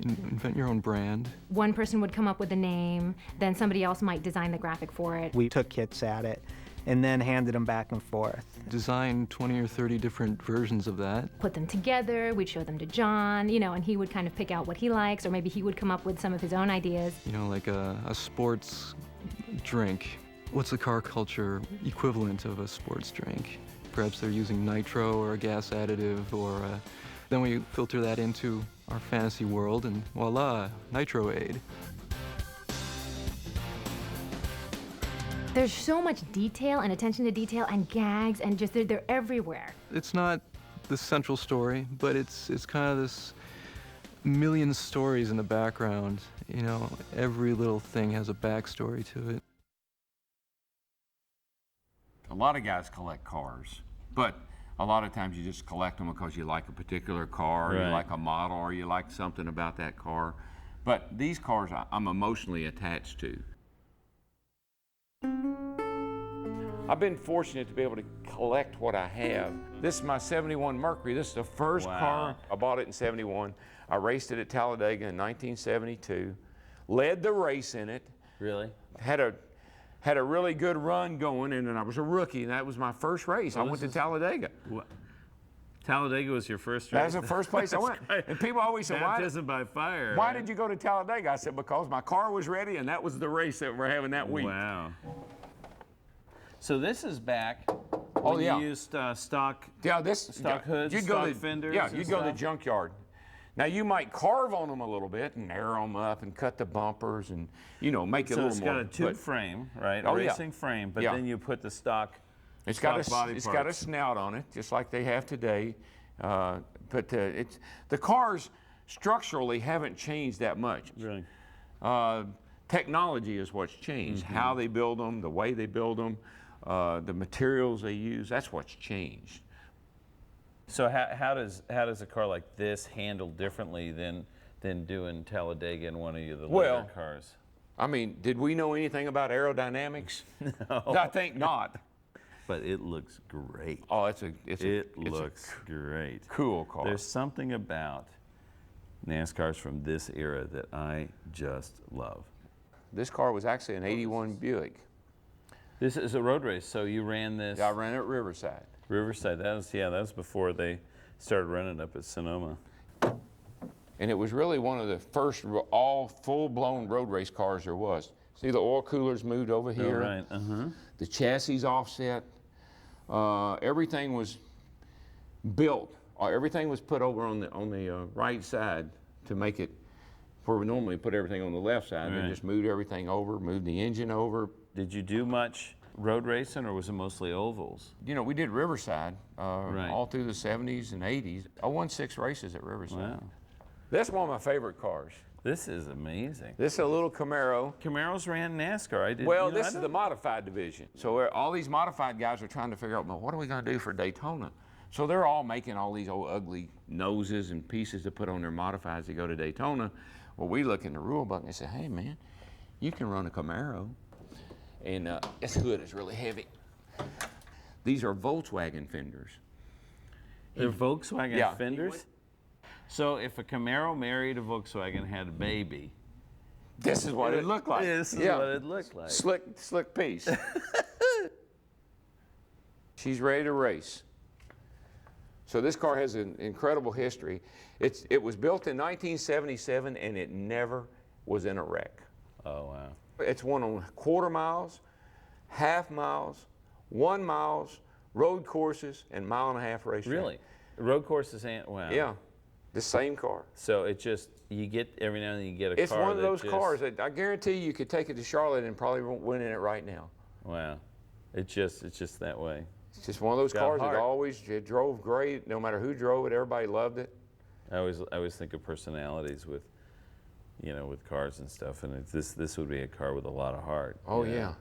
Invent your own brand. One person would come up with a name, then somebody else might design the graphic for it. We took hits at it and then handed them back and forth. Design 20 or 30 different versions of that. Put them together, we'd show them to John, and he would kind of pick out what he likes, or maybe he would come up with some of his own ideas. Like a sports drink. What's the car culture equivalent of a sports drink? Perhaps they're using nitro or a gas additive, or then we filter that into our fantasy world, and voila, Nitro-Aid. There's so much detail and attention to detail and gags, and just they're everywhere. It's not the central story, but it's kind of this million stories in the background. Every little thing has a backstory to it. A lot of guys collect cars, but a lot of times you just collect them because you like a particular car, or you like a model, or you like something about that car. But these cars I'm emotionally attached to. I've been fortunate to be able to collect what I have. This is my 71 Mercury. This is the first car. I bought it in 71. I raced it at Talladega in 1972. Led the race in it. Really? Had a really good run going, and then I was a rookie, and that was my first race. I went to Talladega. Talladega was your first race? That was the first place I went. And people always say, baptism by fire. Why did you go to Talladega? I said, because my car was ready, and that was the race that we're having that week. Wow. So this is back Oh, when yeah. you used stock stock hoods, you'd stock go to, fenders. Yeah, and you'd go to the stuff? junkyard. Now you might carve on them a little bit and narrow them up and cut the bumpers and make it a So little it's more. got a tube frame, right? Oh, a yeah. racing frame, but Yeah. then you put the stock. It's stock got a body it's got a parts. snout on it, just like they have today. But the cars structurally haven't changed that much. Really? Technology is what's changed. Mm-hmm. How they build them, the way they build them, the materials they use. That's what's changed. So how does a car like this handle differently than doing Talladega in one of the later cars? I mean, did we know anything about aerodynamics? No. I think not. But it looks great. Oh, it looks great. Cool car. There's something about NASCARs from this era that I just love. This car was actually an 81 Buick. This is a road race, so you ran this. Yeah, I ran it at Riverside. Riverside, that was before they started running up at Sonoma. And it was really one of the first all full-blown road race cars there was. See, the oil coolers moved over here. Oh, right, The chassis offset. Everything was built. Everything was put over on the right side to make it where we normally put everything on the left side. Right. They just moved everything over, moved the engine over. Did you do much road racing, or was it mostly ovals? We did Riverside all through the 70s and 80s. I won 6 races at Riverside. Wow. That's one of my favorite cars. This is amazing. This is a little Camaro. Camaros ran NASCAR. Well, this is the modified division. So all these modified guys are trying to figure out, well, what are we going to do for Daytona? So they're all making all these old ugly noses and pieces to put on their modifieds to go to Daytona. Well, we look in the rule book and they say, hey, man, you can run a Camaro. And this hood is really heavy. These are Volkswagen fenders. They're Volkswagen Yeah. fenders? So if a Camaro married a Volkswagen, had a baby, This is what it looked like. This is what it looked like. Slick piece. She's ready to race. So this car has an incredible history. It was built in 1977 and it never was in a wreck. Oh, wow. It's won on quarter miles, half miles, 1 miles, road courses, and 1.5 mile racetrack. Really? Road courses and, wow. Yeah, the same car. So it just, you get, every now and then you get a It's car one of that those just, cars that I guarantee you could take it to Charlotte and probably won't win in it right now. Wow. It's just that way. It's just one of those Got cars that heart. always it drove great. No matter who drove it, everybody loved it. I always think of personalities with, with cars and stuff, and this would be a car with a lot of heart. Oh yeah.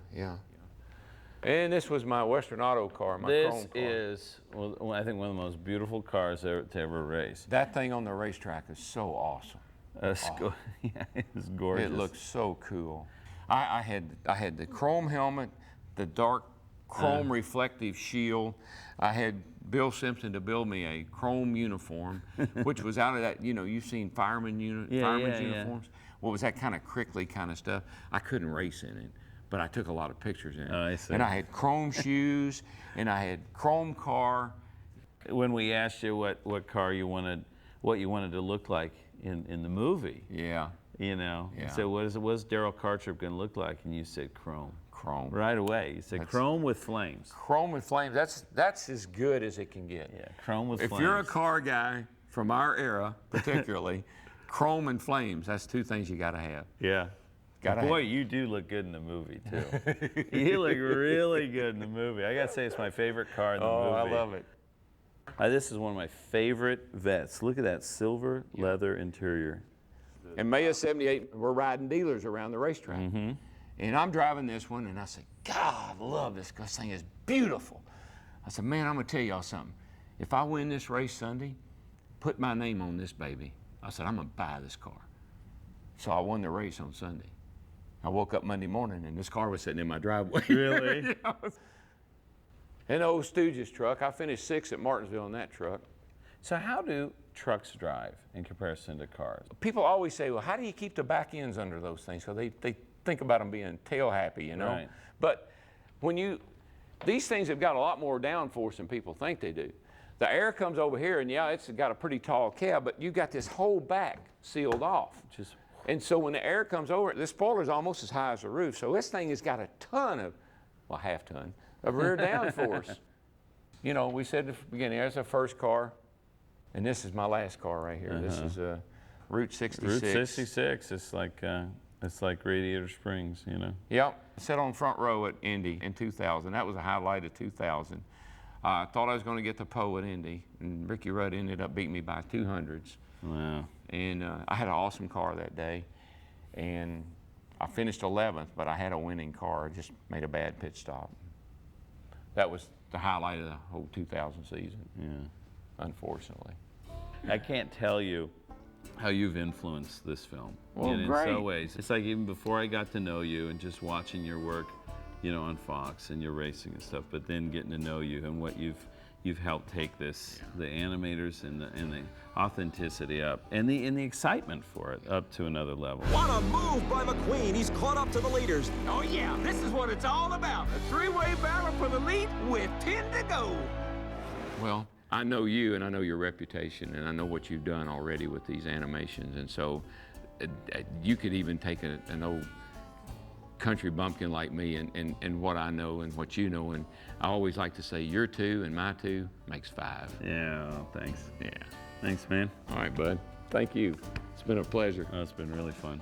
And this was my Western Auto car, my This chrome car. is, well, I think one of the most beautiful cars to ever race. That thing on the racetrack is so awesome. Yeah, it's gorgeous. It looks so cool. I had the chrome helmet, the dark chrome reflective shield. I had Bill Simpson to build me a chrome uniform, which was out of that, you've seen firemen's uniforms. Well, it was that kind of crickly kind of stuff. I couldn't race in it, but I took a lot of pictures in it. Oh, I see. And I had chrome shoes, and I had chrome car. When we asked you what car you wanted, what you wanted to look like in the movie, Yeah. So what's Daryl Cartrip going to look like? And you said chrome. Chrome. Right away. You said chrome with flames. Chrome with flames. That's as good as it can get. Yeah, chrome with flames. If you're a car guy from our era, particularly, chrome and flames, that's 2 things you got to have. Yeah. Boy, you do look good in the movie, too. You look really good in the movie. I got to say, it's my favorite car in the movie. Oh, I love it. This is one of my favorite vets. Look at that silver leather interior. In May of '78, we're riding dealers around the racetrack. And I'm driving this one, and I said, God, I love this. This thing is beautiful. I said, man, I'm going to tell y'all something. If I win this race Sunday, put my name on this baby. I said, I'm going to buy this car. So I won the race on Sunday. I woke up Monday morning and this car was sitting in my driveway. Really? You know? In the old Stooges truck. I finished 6th at Martinsville in that truck. So how do trucks drive in comparison to cars? People always say, well, how do you keep the back ends under those things? So they think about them being tail happy, you know? Right. But these things have got a lot more downforce than people think they do. The air comes over here, and yeah, it's got a pretty tall cab, but you've got this whole back sealed off. And so when the air comes over, the spoiler's almost as high as the roof. So this thing has got a ton of, well, half ton of rear downforce. You know, we said at the beginning, there's our first car, and this is my last car right here. This is Route 66. Route 66, it's like Radiator Springs, you know? Yep, I sat on front row at Indy in 2000. That was a highlight of 2000. I thought I was going to get the pole at Indy, and Ricky Rudd ended up beating me by 200s. Wow. And I had an awesome car that day, and I finished 11th, but I had a winning car. I just made a bad pit stop. That was the highlight of the whole 2000 season, unfortunately. I can't tell you how you've influenced this film in great. so ways. It's like even before I got to know you and just watching your work, you know, on Fox and your racing and stuff, but then getting to know you and what you've helped take this, the animators and the authenticity up, and the excitement for it up to another level. What a move by McQueen. He's caught up to the leaders. Oh yeah, this is what it's all about. A three-way battle for the lead with 10 to go. Well, I know you, and I know your reputation, and I know what you've done already with these animations, and so you could even take an old country bumpkin like me and what I know and what you know, and I always like to say your 2 and my 2 makes 5. Yeah, well, thanks. Yeah. Thanks, man. All right, bud. Thank you. It's been a pleasure. Oh, it's been really fun.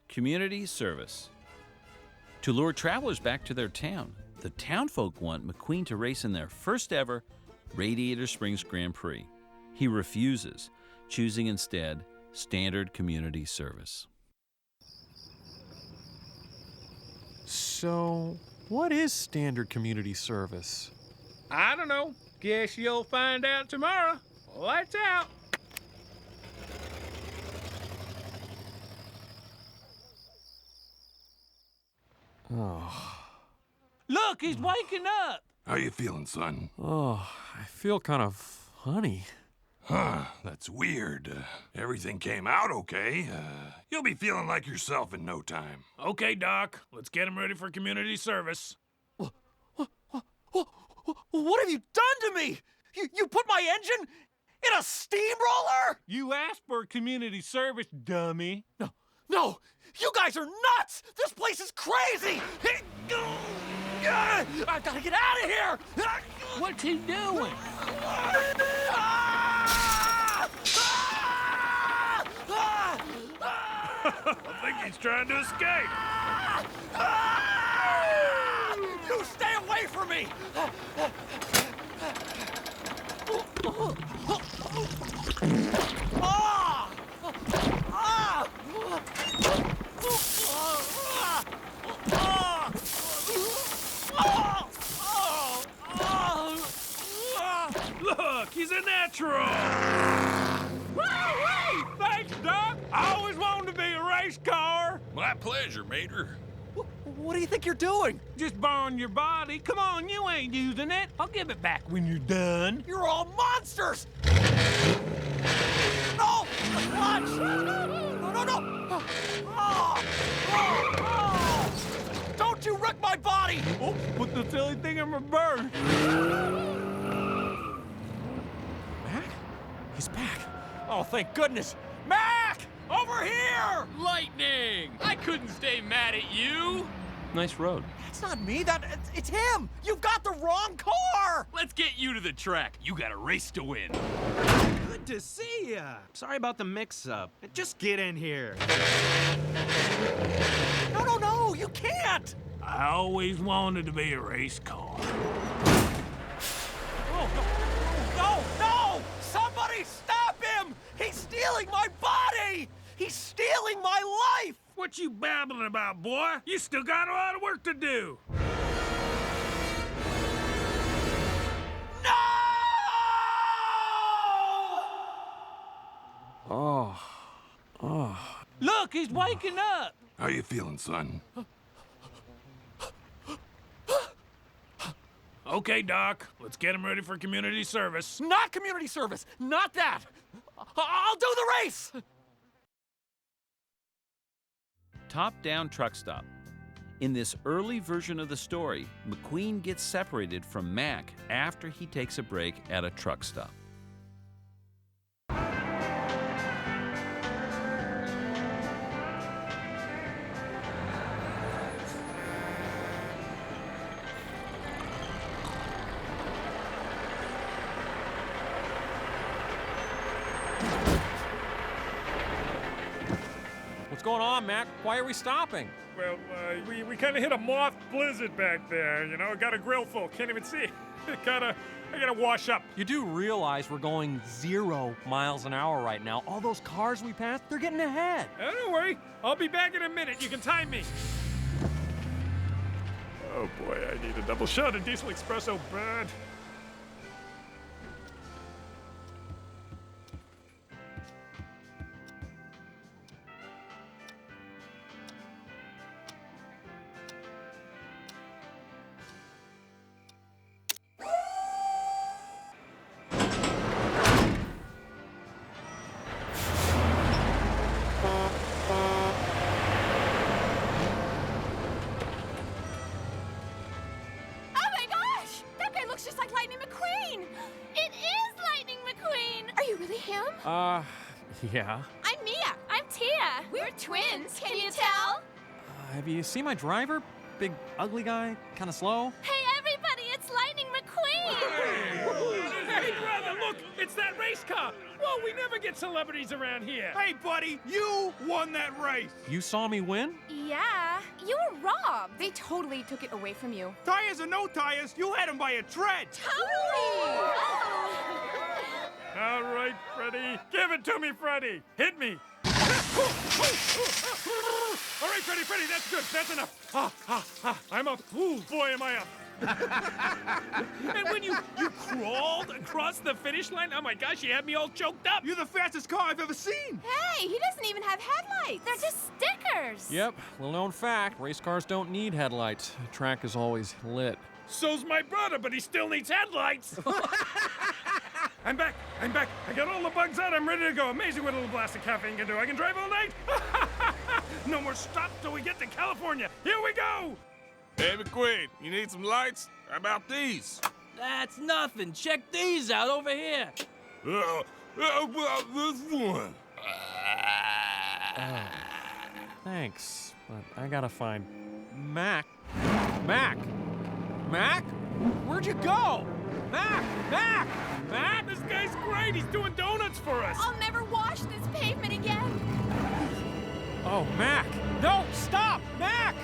Community service. To lure travelers back to their town, the townfolk want McQueen to race in their first ever Radiator Springs Grand Prix. He refuses, choosing instead standard community service. So, what is standard community service? I don't know. Guess you'll find out tomorrow. Lights out. Oh. Look, he's waking up. How you feeling, son? Oh, I feel kind of funny. Huh, that's weird. Everything came out okay. You'll be feeling like yourself in no time. Okay, Doc. Let's get him ready for community service. What have you done to me? You put my engine in a steamroller? You asked for community service, dummy. No, you guys are nuts! This place is crazy! I've got to get out of here! What's he doing? I think he's trying to escape. You stay away from me! Look, he's a natural. Woo-wee! Thanks, Doc. I always wanted to be a race car. My pleasure, Mater. What do you think you're doing? Just borrowing your body. Come on, you ain't using it. I'll give it back when you're done. You're all monsters! No! Watch! No! Don't you wreck my body! Oh, put the silly thing in reverse. Mac? He's back. Oh, thank goodness. Mac! Over here! Lightning! I couldn't stay mad at you. Nice road. That's not me. It's him. You've got the wrong car. Let's get you to the track. You got a race to win. Good to see ya. Sorry about the mix-up. Just get in here. No, you can't. I always wanted to be a race car. No! Somebody stop him! He's stealing my body! He's stealing my life! What you babbling about, boy? You still got a lot of work to do. No! Look, he's waking up. How you feeling, son? Okay, Doc, let's get him ready for community service. Not community service. Not that. I'll do the race. Top-down truck stop. In this early version of the story, McQueen gets separated from Mac after he takes a break at a truck stop. What's going on, Mac? Why are we stopping? Well, we kind of hit a moth blizzard back there, you know? Got a grill full, can't even see. I gotta wash up. You do realize we're going 0 miles an hour right now. All those cars we passed, they're getting ahead. Don't worry, I'll be back in a minute. You can time me. Oh boy, I need a double shot of Diesel Espresso bad. Yeah. I'm Mia. I'm Tia. We're twins. Can you tell? Have you seen my driver? Big, ugly guy, kind of slow. Hey, everybody, it's Lightning McQueen. Hey, brother, look, it's that race car. Whoa, we never get celebrities around here. Hey, buddy, you won that race. You saw me win? Yeah, you were robbed. They totally took it away from you. Tires or no tires, you had him by a tread. Totally. All right, Freddy. Give it to me, Freddy. Hit me. All right, Freddy, that's good. That's enough. I'm up. Ooh, boy, am I up. And when you crawled across the finish line, oh my gosh, you had me all choked up. You're the fastest car I've ever seen. Hey, he doesn't even have headlights. They're just stickers. Yep, little known fact, race cars don't need headlights. The track is always lit. So's my brother, but he still needs headlights. I'm back. I got all the bugs out. I'm ready to go. Amazing what a little blast of caffeine can do. I can drive all night. No more stops till we get to California. Here we go. Hey, McQueen, you need some lights? How about these? That's nothing. Check these out over here. How about this one? Thanks, but I gotta find Mac. Mac! Where'd you go? Mac! This guy's great. He's doing donuts for us. I'll never wash this pavement again. Oh, Mac! No, stop! Mac!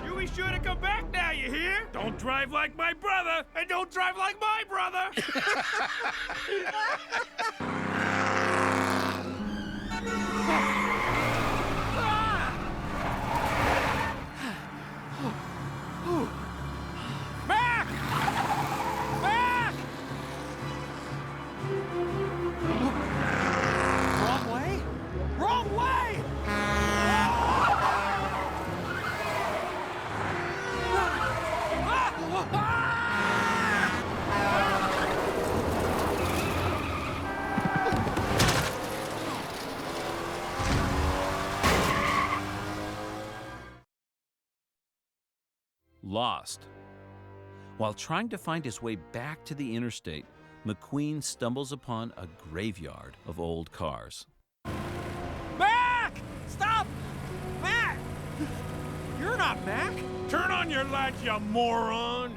You be sure to come back now, you hear? Don't drive like my brother. And don't drive like my brother. Wrong way! Lost. While trying to find his way back to the interstate, McQueen stumbles upon a graveyard of old cars. Mac! Stop! Mac! You're not Mac! Turn on your lights, you moron!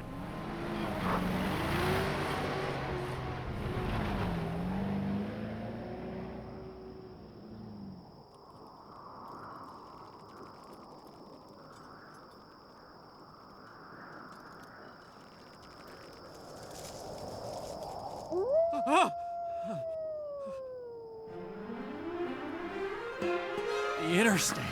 The interstate.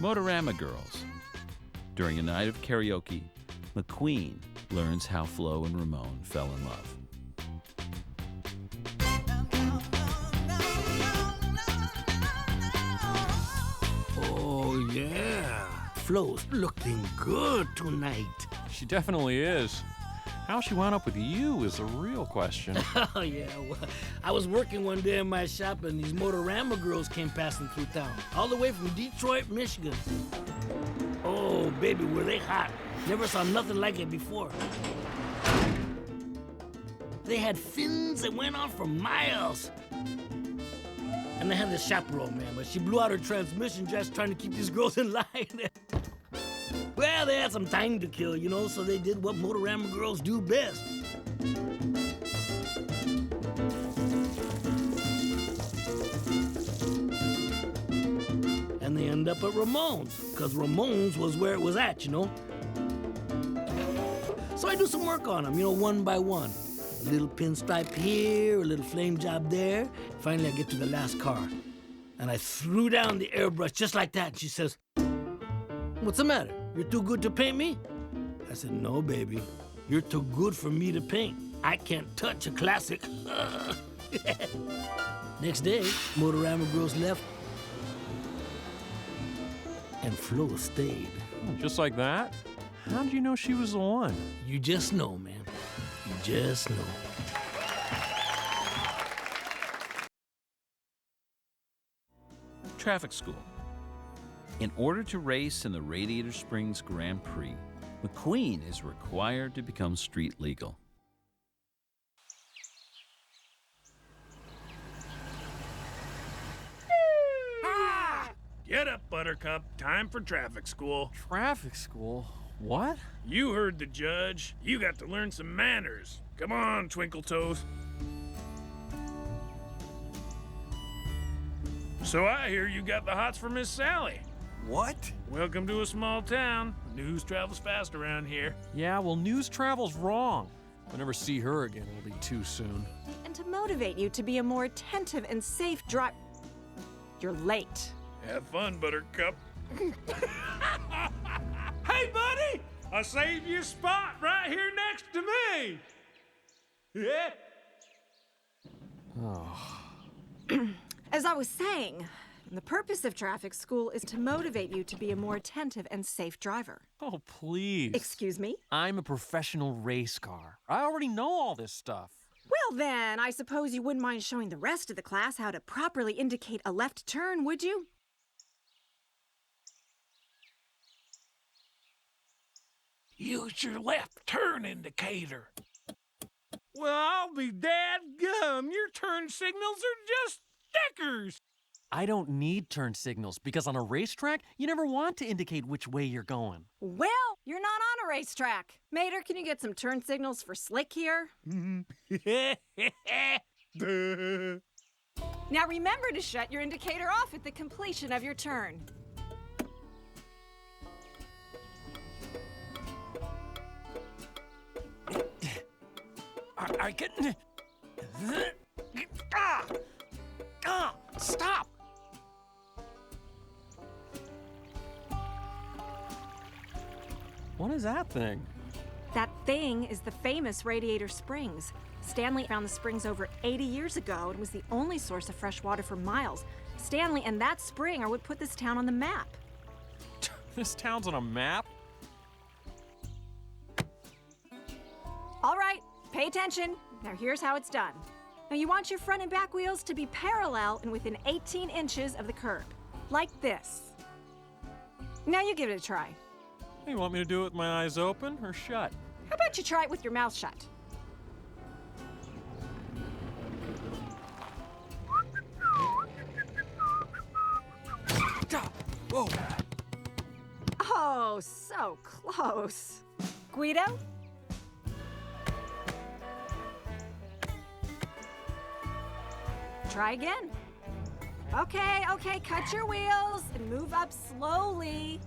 Motorama Girls. During a night of karaoke, McQueen learns how Flo and Ramon fell in love. Oh, yeah. Flo's looking good tonight. She definitely is. How she wound up with you is a real question. Oh, yeah. Well, I was working one day in my shop, and these Motorama girls came passing through town, all the way from Detroit, Michigan. Oh, baby, were they hot. Never saw nothing like it before. They had fins that went on for miles. And they had this chaperone, man, but she blew out her transmission just trying to keep these girls in line. Well, they had some time to kill, you know, so they did what Motorama girls do best. And they end up at Ramon's, because Ramon's was where it was at, you know. So I do some work on them, you know, one by one. A little pinstripe here, a little flame job there. Finally, I get to the last car. And I threw down the airbrush just like that. And she says, "What's the matter? You're too good to paint me?" I said, "No, baby. You're too good for me to paint. I can't touch a classic." Next day, Motorama girls left. And Flo stayed. Just like that? How'd you know she was the one? You just know, man. You just know. Traffic school. In order to race in the Radiator Springs Grand Prix, McQueen is required to become street legal. Get up, Buttercup. Time for traffic school. Traffic school? What? You heard the judge. You got to learn some manners. Come on, Twinkle Toes. So I hear you got the hots for Miss Sally. What? Welcome to a small town. News travels fast around here. Yeah, well, news travels wrong. I'll never see her again. It'll be too soon. And to motivate you to be a more attentive and safe driver. You're late. Have fun, Buttercup. Hey, buddy! I saved you a spot right here next to me. Yeah. Oh. As I was saying, the purpose of traffic school is to motivate you to be a more attentive and safe driver. Oh, please. Excuse me? I'm a professional race car. I already know all this stuff. Well, then, I suppose you wouldn't mind showing the rest of the class how to properly indicate a left turn, would you? Use your left turn indicator. Well, I'll be dadgum. Your turn signals are just stickers. I don't need turn signals because on a racetrack, you never want to indicate which way you're going. Well, you're not on a racetrack. Mater, can you get some turn signals for Slick here? Now remember to shut your indicator off at the completion of your turn. I can... Stop! What is that thing? That thing is the famous Radiator Springs. Stanley found the springs over 80 years ago and was the only source of fresh water for miles. Stanley and that spring are what put this town on the map. This town's on a map? All right, pay attention. Now here's how it's done. Now you want your front and back wheels to be parallel and within 18 inches of the curb, like this. Now you give it a try. You want me to do it with my eyes open or shut? How about you try it with your mouth shut? Whoa. Oh, so close. Guido? Try again. Okay, cut your wheels and move up slowly.